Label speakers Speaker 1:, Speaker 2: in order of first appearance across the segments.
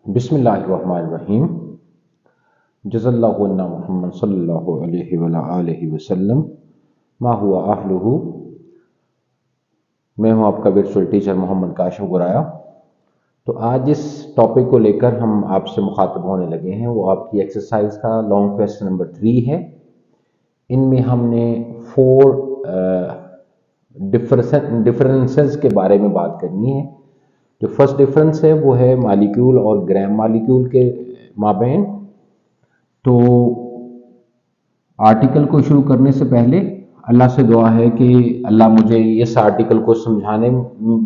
Speaker 1: बिस्मिल्लाहिर्रहमानिर्रहीम। जज़ल्लाहु अन्ना मुहम्मद सल्लल्लाहु अलैहि वआलिहि वसल्लम मा हुआ अहलुहु। मैं हूं आपका वर्चुअल टीचर मोहम्मद काशिफ गुराया। तो आज जिस टॉपिक को लेकर हम आपसे मुखातब होने लगे हैं वो आपकी एक्सरसाइज का लॉन्ग क्वेश्चन नंबर 3 है। इनमें हमने 4 डिफरेंसेस के बारे में बात करनी है। जो फर्स्ट डिफरेंस है वो है मालिक्यूल और ग्राम मालिक्यूल के माबैन। तो आर्टिकल को शुरू करने से पहले अल्लाह से दुआ है कि अल्लाह मुझे इस आर्टिकल को समझाने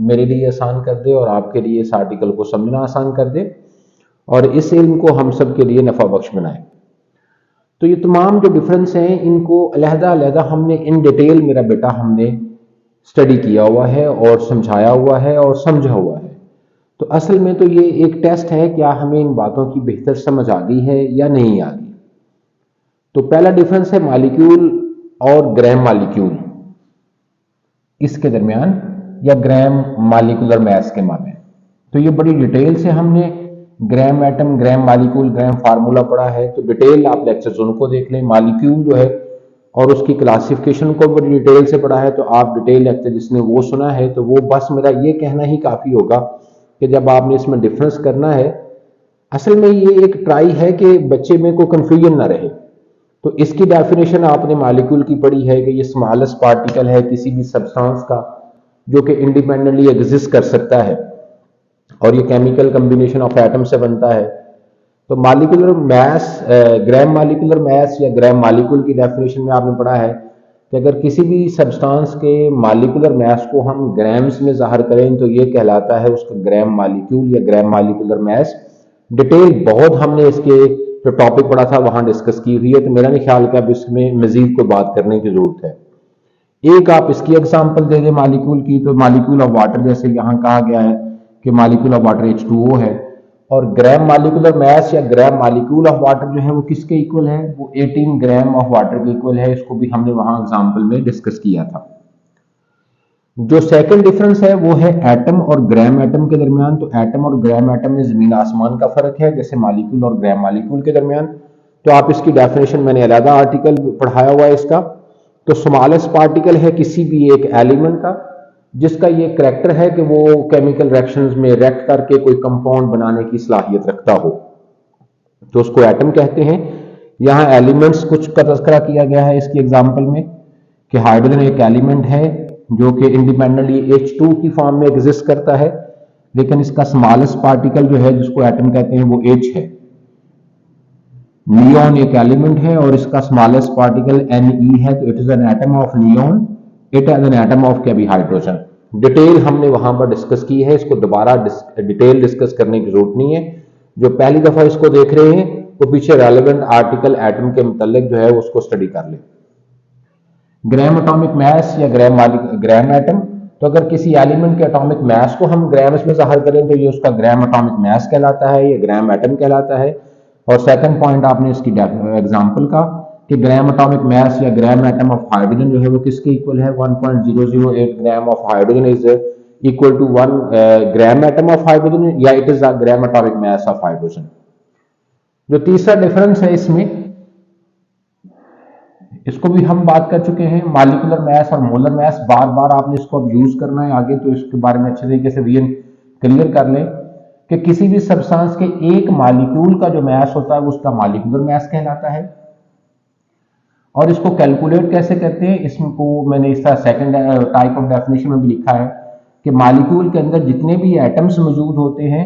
Speaker 1: मेरे लिए आसान कर दे और आपके लिए इस आर्टिकल को समझना आसान कर दे और इस इल्म को हम सब के लिए नफ़ा बख्श बनाए। तो ये तमाम जो डिफरेंस हैं इनको अलहदा हमने इन डिटेल मेरा बेटा हमने स्टडी किया हुआ है और समझाया हुआ है और समझा हुआ है। तो असल में तो ये एक टेस्ट है, क्या हमें इन बातों की बेहतर समझ आ गई है या नहीं आ गई। तो पहला डिफरेंस है मालिक्यूल और ग्राम मालिक्यूल इसके दरमियान या ग्राम मालिकुलर मैस के मामले। तो ये बड़ी डिटेल से हमने ग्राम एटम, ग्राम मालिक्यूल, ग्राम फार्मूला पढ़ा है। तो डिटेल आप लेक्चर्स उनको देख लें। मालिक्यूल जो है और उसकी क्लासिफिकेशन को बड़ी डिटेल से पढ़ा है। तो आप डिटेल लेक्चर जिसने वो सुना है तो वो बस मेरा ये कहना ही काफ़ी होगा कि जब आपने इसमें डिफरेंस करना है, असल में ये एक ट्राई है कि बच्चे में कोई कंफ्यूजन ना रहे। तो इसकी डेफिनेशन आपने मालिक्यूल की पढ़ी है कि ये स्मॉलेस्ट पार्टिकल है किसी भी सब्सटेंस का जो कि इंडिपेंडेंटली एग्जिस्ट कर सकता है और ये केमिकल कम्बिनेशन ऑफ एटम से बनता है। तो मालिकुलर मैस, ग्राम मालिकुलर मैस या ग्राम मालिक्यूल की डेफिनेशन में आपने पढ़ा है कि अगर किसी भी सब्सटेंस के मालिकुलर मैस को हम ग्राम्स में ज़ाहिर करें तो ये कहलाता है उसका ग्राम मालिक्यूल या ग्राम मालिकुलर मैस। डिटेल बहुत हमने इसके जो टॉपिक पढ़ा था वहां डिस्कस की हुई है। तो मेरा नहीं ख्याल कि अब इसमें मजीद कोई बात करने की जरूरत है। एक आप इसकी एग्जांपल दे दें मालिक्यूल की, तो मालिक्यूल ऑफ वाटर जैसे यहाँ कहा गया है कि मालिक्यूल ऑफ वाटर H2O है और ग्राम मालिकुलर मैस या ग्राम मालिक्यूल ऑफ वाटर जो है वो किसके इक्वल है, वो 18 ग्राम ऑफ वाटर के इक्वल है। इसको भी हमने वहां एग्जाम्पल में डिस्कस किया था। जो सेकंड डिफरेंस है वो है एटम और ग्राम एटम के दरमियान। तो एटम और ग्राम एटम में जमीन आसमान का फर्क है जैसे मालिक्यूल और ग्राम मालिक्यूल के दरमियान। तो आप इसकी डेफिनेशन मैंने अलग आर्टिकल पढ़ाया हुआ है इसका। तो स्मॉलेस्ट पार्टिकल है किसी भी एक एलिमेंट का जिसका ये करैक्टर है कि वो केमिकल रिएक्शंस में रिएक्ट करके कोई कंपाउंड बनाने की सलाहियत रखता हो, तो उसको एटम कहते हैं। यहाँ एलिमेंट्स कुछ का तज़किरा किया गया है इसकी एग्जाम्पल में कि हाइड्रोजन एक एलिमेंट है जो कि इंडिपेंडेंटली H2 की फॉर्म में एग्जिस्ट करता है, लेकिन इसका स्मॉलेस्ट पार्टिकल जो है जिसको एटम कहते हैं वो H है। नियॉन एक एलिमेंट है और इसका स्मॉलेस्ट पार्टिकल Ne है। तो it is an atom of neon, it is an atom of क्या भी हाइड्रोजन। डिटेल हमने वहां पर डिस्कस की है, इसको दोबारा डिटेल डिस्कस करने की जरूरत नहीं है। जो पहली दफा इसको देख रहे हैं वो पीछे रेलेवेंट आर्टिकल एटम के मुतालिक जो है उसको स्टडी कर ले। ग्राम एटॉमिक मैस या ग्राम एटम, तो अगर किसी एलिमेंट के एटॉमिक मैस को हम ग्राम्स में ज़ाहिर करें तो ये उसका ग्राम एटॉमिक मैस कहलाता है, ये ग्राम एटम कहलाता है। और सेकंड पॉइंट आपने इसकी एग्जांपल का कि ग्राम एटॉमिक मैस या ग्राम एटम ऑफ हाइड्रोजन जो है वो किसके इक्वल है, 1.008 gram of hydrogen is equal to 1 gram atom of hydrogen या it is the gram atomic mass of hydrogen. जो तीसरा डिफरेंस है इसमें, इसको भी हम बात कर चुके हैं, मालिकुलर मैस और मोलर मैस। बार बार आपने इसको अब यूज करना है आगे, तो इसके बारे में अच्छे तरीके से विजन क्लियर कर लें कि किसी भी सब्सटेंस के एक मालिक्यूल का जो मैस होता है उसका मालिकुलर मैस कहलाता है। और इसको कैलकुलेट कैसे करते हैं, इसको मैंने इसका सेकंड टाइप ऑफ डेफिनेशन में भी लिखा है कि मालिक्यूल के अंदर जितने भी एटम्स मौजूद होते हैं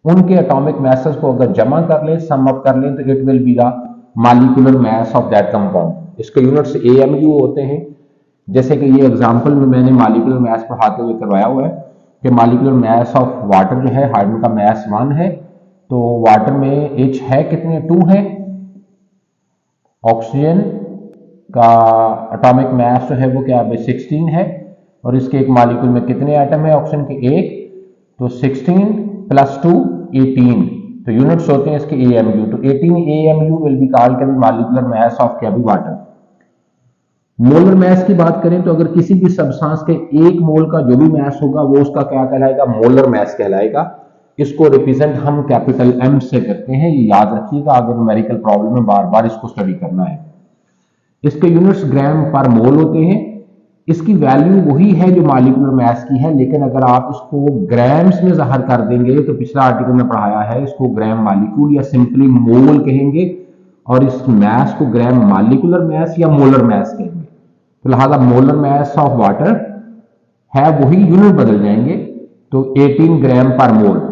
Speaker 1: उनके एटॉमिक मैसेस को अगर जमा कर लें, सम अप कर लें, तो it will be the molecular mass of that compound. इसके यूनिट्स AMU होते हैं। जैसे कि ये एग्जांपल में मैंने मालिकुलर मैस पढ़ाते हुए करवाया हुआ है कि मालिकुलर मैस ऑफ वाटर जो है, हाइड्रोजन का मैस 1 है, तो वाटर में H है कितने, 2 है। ऑक्सीजन का एटॉमिक मैस जो है वो क्या है, 16 है। और इसके एक मालिक्यूल में कितने एटम है, ऑक्सीजन के 1, तो 16 + 2 18। तो यूनिट्स होते हैं इसके AMU। तो 18 AMU will be called can be molecular mass of क्या भी वाटर। मोलर मैस की बात करें तो अगर किसी भी सब्सटेंस के 1 मोल का जो भी मैस होगा वो उसका क्या कहलाएगा, मोलर मैस कहलाएगा। इसको रिप्रेजेंट हम कैपिटल एम से करते हैं, ये याद रखिएगा, अगर न्यूमेरिकल प्रॉब्लम में बार बार इसको स्टडी करना है। इसके यूनिट्स ग्राम पर मोल होते हैं। इसकी वैल्यू वही है जो मॉलिक्यूलर मास की है, लेकिन अगर आप इसको ग्राम्स में ज़ाहिर कर देंगे तो पिछला आर्टिकल में पढ़ाया है, इसको ग्राम मॉलिक्यूल या सिंपली मोल कहेंगे, और इस मास को ग्राम मॉलिक्यूलर मास या मोलर मास कहेंगे। तो लिहाजा मोलर मास ऑफ वाटर है वही, यूनिट बदल जाएंगे, तो 18 ग्राम पर मोल।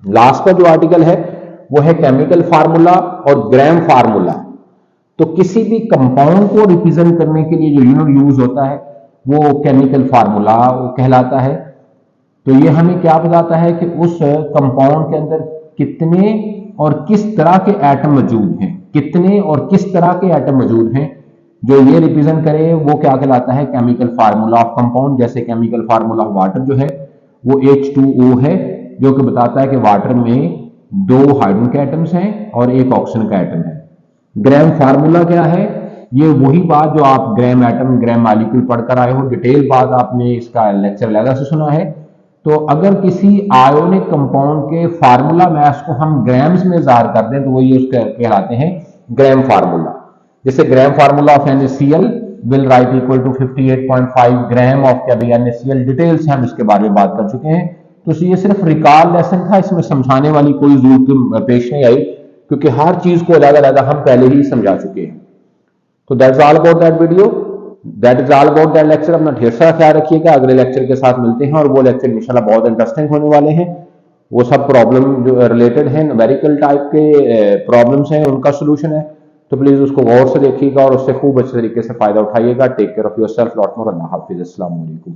Speaker 1: लास्ट का जो आर्टिकल है वो है केमिकल फार्मूला और ग्राम फार्मूला। तो किसी भी कंपाउंड को रिप्रेजेंट करने के लिए जो यूनिट यूज होता है वो केमिकल फार्मूला कहलाता है। तो ये हमें क्या बताता है कि उस कंपाउंड के अंदर कितने और किस तरह के एटम मौजूद हैं, कितने और किस तरह के एटम मौजूद हैं, जो ये रिप्रेजेंट करे वो क्या कहलाता है, केमिकल फार्मूला ऑफ कंपाउंड। जैसे केमिकल फार्मूला ऑफ वाटर जो है वो H2O है, जो कि बताता है कि वाटर में 2 हाइड्रोजन के एटम्स हैं और 1 ऑक्सीजन का एटम है। ग्राम फार्मूला क्या है, ये वही बात जो आप ग्राम एटम ग्राम मॉलिक्यूल पढ़कर आए हो, डिटेल बात आपने इसका लेक्चर अलग से सुना है। तो अगर किसी आयोनिक कंपाउंड के फार्मूला मास को हम ग्राम्स में ज़ाहिर कर दें तो वही उसके कहलाते हैं ग्राम फार्मूला। जैसे gram formula of NaCl will write equal to 58.5 gram of NaCl। Detail से हम इसके बारे में बात कर चुके हैं, तो ये सिर्फ रिकॉल लेसन था, इसमें समझाने वाली कोई जरूरत पेश नहीं आई, क्योंकि हर चीज को अलग अलग हम पहले ही समझा चुके हैं। तो that's all about that video, that is all about that lecture. अपना ढेर सारा ख्याल रखिएगा, अगले लेक्चर के साथ मिलते हैं, और वो लेक्चर इंशाल्लाह बहुत इंटरेस्टिंग होने वाले हैं। वो सब प्रॉब्लम जो रिलेटेड है न्यूमेरिकल टाइप के प्रॉब्लम्स हैं, उनका सोल्यूशन है। तो प्लीज उसको गौर से देखिएगा और उससे खूब अच्छे तरीके से फायदा उठाइएगा। Take care of yourself, lot more. अल्लाह हाफिज, अस्सलाम वालेकुम।